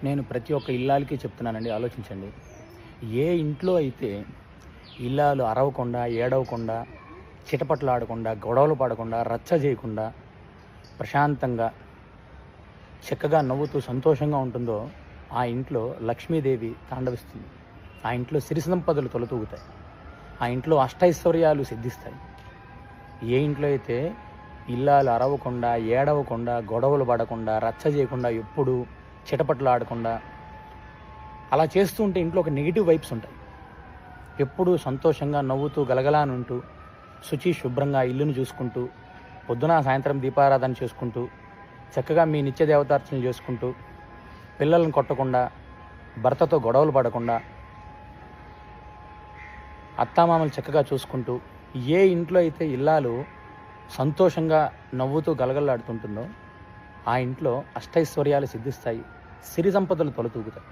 నేను ప్రతి ఒక్క ఇల్లాలకి చెప్తున్నానండి, ఆలోచించండి. ఏ ఇంట్లో అయితే ఇల్లాలు అరవకుండా, ఏడవకుండా, చిటపటలాడకుండా, గొడవలు పడకుండా, రచ్చ చేయకుండా, ప్రశాంతంగా, చక్కగా నవ్వుతూ సంతోషంగా ఉంటుందో ఆ ఇంట్లో లక్ష్మీదేవి తాండవిస్తుంది. ఆ ఇంట్లో సిరి సంపదలు తొలతూగుతాయి. ఆ ఇంట్లో అష్టైశ్వర్యాలు సిద్ధిస్తాయి. ఏ ఇంట్లో అయితే ఇల్లాలు అరవకుండా, ఏడవకుండా, గొడవలు పడకుండా, రచ్చ చేయకుండా, ఎప్పుడు చిటపటలాడకుండా అలా చేస్తూ ఉంటే ఇంట్లో ఒక నెగిటివ్ వైబ్స్ ఉంటాయి. ఎప్పుడూ సంతోషంగా నవ్వుతూ గలగలానుంటూ శుచి శుభ్రంగా ఇల్లును చూసుకుంటూ పొద్దున సాయంత్రం దీపారాధన చేసుకుంటూ చక్కగా మీ నిత్య దేవతార్చన చేసుకుంటూ పిల్లలను కొట్టకుండా, భర్తతో గొడవలు పడకుండా, అత్తామామలు చక్కగా చూసుకుంటూ ఏ ఇంట్లో అయితే ఇల్లాలు సంతోషంగా నవ్వుతూ గలగలలాడుతుంటుందో ఆ ఇంట్లో అష్టైశ్వర్యాలు సిద్ధిస్తాయి, సిరి సంపదలు తొలతూగుతాయి.